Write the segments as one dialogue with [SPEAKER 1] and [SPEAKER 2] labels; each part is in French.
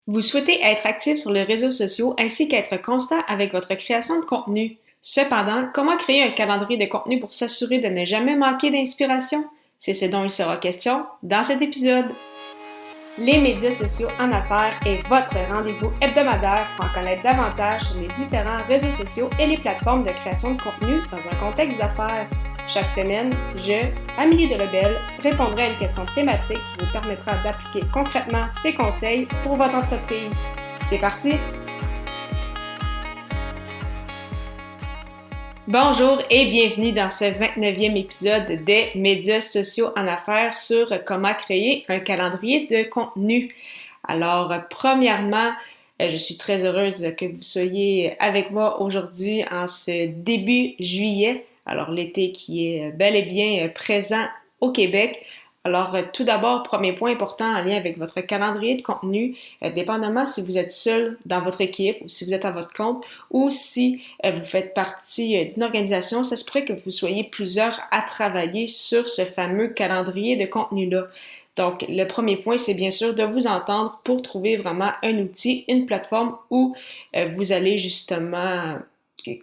[SPEAKER 1] Vous souhaitez être actif sur les réseaux sociaux ainsi qu'être constant avec votre création de contenu. Cependant, comment créer un calendrier de contenu pour s'assurer de ne jamais manquer d'inspiration? C'est ce dont il sera question dans cet épisode. Les médias sociaux en affaires est votre rendez-vous hebdomadaire pour en connaître davantage sur les différents réseaux sociaux et les plateformes de création de contenu dans un contexte d'affaires. Chaque semaine, je, Amélie Delebel, répondrai à une question thématique qui vous permettra d'appliquer concrètement ces conseils pour votre entreprise. C'est parti! Bonjour et bienvenue dans ce 29e épisode des médias sociaux en affaires sur comment créer un calendrier de contenu. Alors, premièrement, je suis très heureuse que vous soyez avec moi aujourd'hui en ce début juillet. Alors, l'été qui est bel et bien présent au Québec. Alors, tout d'abord, premier point important en lien avec votre calendrier de contenu, dépendamment si vous êtes seul dans votre équipe ou si vous êtes à votre compte ou si vous faites partie d'une organisation, ça se pourrait que vous soyez plusieurs à travailler sur ce fameux calendrier de contenu-là. Donc, le premier point, c'est bien sûr de vous entendre pour trouver vraiment un outil, une plateforme où vous allez justement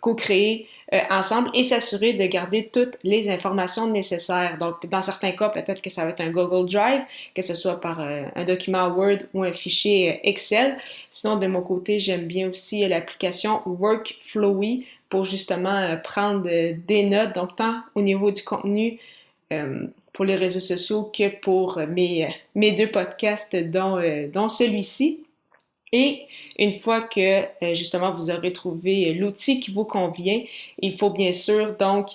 [SPEAKER 1] co-créer ensemble et s'assurer de garder toutes les informations nécessaires. Donc, dans certains cas, peut-être que ça va être un Google Drive, que ce soit par un document Word ou un fichier Excel. Sinon, de mon côté, j'aime bien aussi l'application Workflowy pour justement prendre des notes, donc tant au niveau du contenu pour les réseaux sociaux que pour mes deux podcasts, dont celui-ci. Et une fois que justement vous aurez trouvé l'outil qui vous convient, il faut bien sûr donc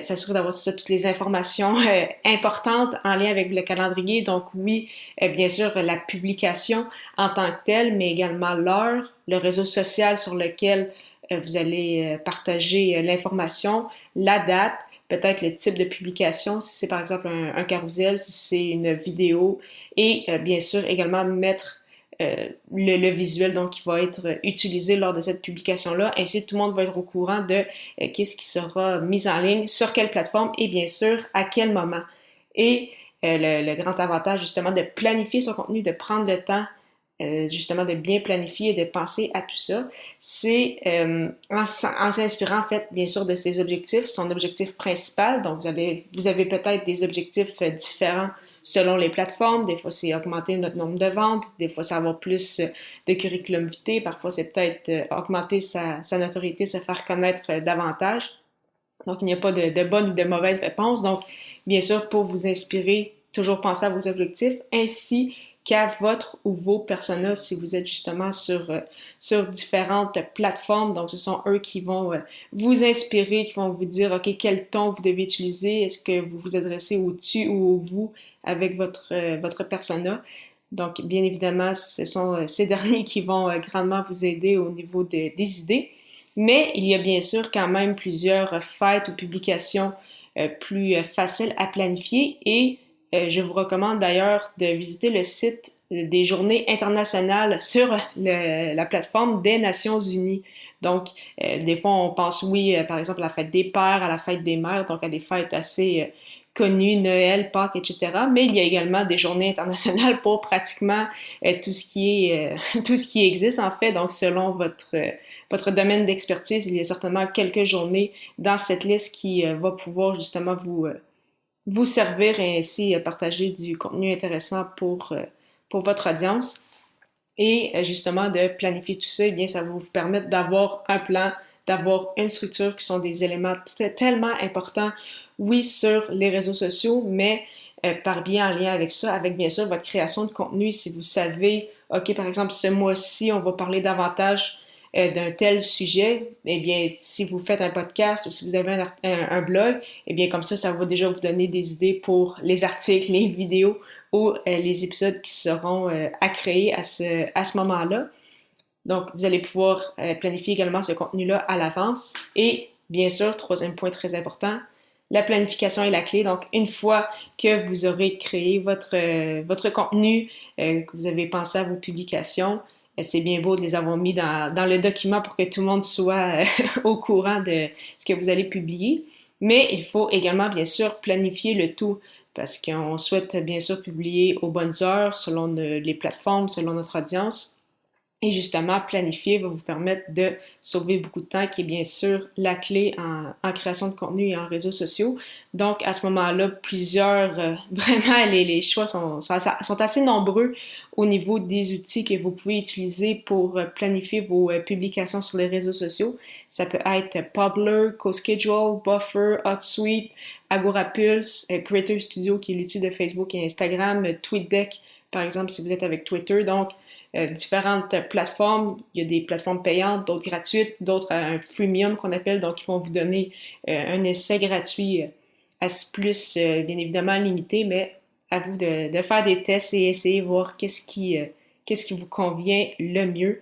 [SPEAKER 1] s'assurer d'avoir toutes les informations importantes en lien avec le calendrier. Donc oui, bien sûr la publication en tant que telle, mais également l'heure, le réseau social sur lequel vous allez partager l'information, la date, peut-être le type de publication, si c'est par exemple un carrousel, si c'est une vidéo, et bien sûr également mettre le visuel donc qui va être utilisé lors de cette publication-là. Ainsi, tout le monde va être au courant de qu'est-ce qui sera mis en ligne, sur quelle plateforme et bien sûr à quel moment. Et le grand avantage justement de planifier son contenu, de prendre le temps justement de bien planifier et de penser à tout ça, c'est en s'inspirant en fait bien sûr de ses objectifs, son objectif principal. Donc vous avez peut-être des objectifs différents selon les plateformes. Des fois, c'est augmenter notre nombre de ventes. Des fois, c'est avoir plus de curriculum vitae. Parfois, c'est peut-être augmenter sa notoriété, se faire connaître davantage. Donc, il n'y a pas de bonne ou de mauvaise réponse. Donc, bien sûr, pour vous inspirer, toujours penser à vos objectifs ainsi qu'à votre ou vos personas si vous êtes justement sur différentes plateformes. Donc, ce sont eux qui vont vous inspirer, qui vont vous dire, OK, quel ton vous devez utiliser? Est-ce que vous vous adressez au tu ou au vous avec votre persona? Donc, bien évidemment, ce sont ces derniers qui vont grandement vous aider au niveau des idées. Mais il y a bien sûr quand même plusieurs fêtes ou publications plus faciles à planifier et je vous recommande d'ailleurs de visiter le site des Journées internationales sur la plateforme des Nations Unies. Donc, des fois, on pense, oui, par exemple, à la fête des pères, à la fête des mères, donc à des fêtes assez connues, Noël, Pâques, etc. Mais il y a également des journées internationales pour pratiquement tout ce qui existe, en fait. Donc, selon votre domaine d'expertise, il y a certainement quelques journées dans cette liste qui va pouvoir justement vous servir et ainsi partager du contenu intéressant pour votre audience. Et justement, de planifier tout ça, eh bien, ça va vous permettre d'avoir un plan, d'avoir une structure qui sont des éléments tellement importants, oui, sur les réseaux sociaux, mais par bien en lien avec ça, avec bien sûr votre création de contenu. Si vous savez, OK, par exemple, ce mois-ci, on va parler davantage d'un tel sujet, eh bien, si vous faites un podcast ou si vous avez un blog, eh bien, comme ça va déjà vous donner des idées pour les articles, les vidéos ou les épisodes qui seront à créer à ce moment-là. Donc, vous allez pouvoir planifier également ce contenu-là à l'avance. Et bien sûr, troisième point très important, la planification est la clé. Donc, une fois que vous aurez créé votre contenu, que vous avez pensé à vos publications, c'est bien beau de les avoir mis dans le document pour que tout le monde soit au courant de ce que vous allez publier. Mais il faut également, bien sûr, planifier le tout parce qu'on souhaite bien sûr publier aux bonnes heures selon les plateformes, selon notre audience. Et justement, planifier va vous permettre de sauver beaucoup de temps, qui est bien sûr la clé en création de contenu et en réseaux sociaux. Donc, à ce moment-là, vraiment, les choix sont assez nombreux au niveau des outils que vous pouvez utiliser pour planifier vos publications sur les réseaux sociaux. Ça peut être Publer, CoSchedule, Buffer, HotSuite, Agorapulse, Creator Studio, qui est l'outil de Facebook et Instagram, TweetDeck, par exemple, si vous êtes avec Twitter. Donc, différentes plateformes. Il y a des plateformes payantes, d'autres gratuites, d'autres un freemium qu'on appelle, donc ils vont vous donner un essai gratuit plus bien évidemment limité, mais à vous de faire des tests et essayer de voir qu'est-ce qui vous convient le mieux.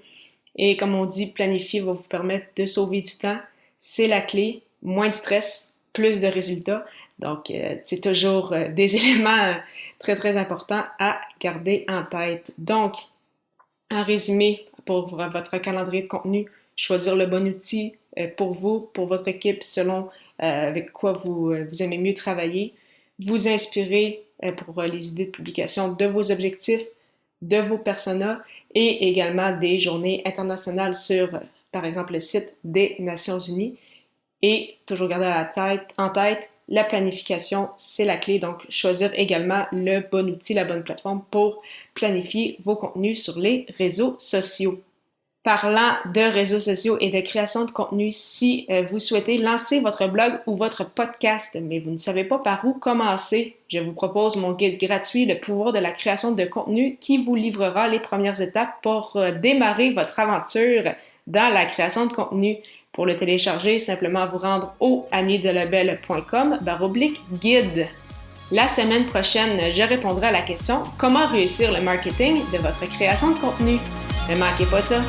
[SPEAKER 1] Et comme on dit, planifier va vous permettre de sauver du temps. C'est la clé. Moins de stress, plus de résultats. Donc, c'est toujours des éléments très, très importants à garder en tête. Donc, en résumé, pour votre calendrier de contenu, choisir le bon outil pour vous, pour votre équipe, selon avec quoi vous aimez mieux travailler, vous inspirer pour les idées de publication de vos objectifs, de vos personas et également des journées internationales sur, par exemple, le site des Nations Unies. Et toujours garder en tête, la planification, c'est la clé. Donc, choisir également le bon outil, la bonne plateforme pour planifier vos contenus sur les réseaux sociaux. Parlant de réseaux sociaux et de création de contenu, si vous souhaitez lancer votre blog ou votre podcast, mais vous ne savez pas par où commencer, je vous propose mon guide gratuit, Le pouvoir de la création de contenu, qui vous livrera les premières étapes pour démarrer votre aventure dans la création de contenu. Pour le télécharger, simplement vous rendre au amidelabel.com/guide. La semaine prochaine, je répondrai à la question « Comment réussir le marketing de votre création de contenu ?» Ne manquez pas ça!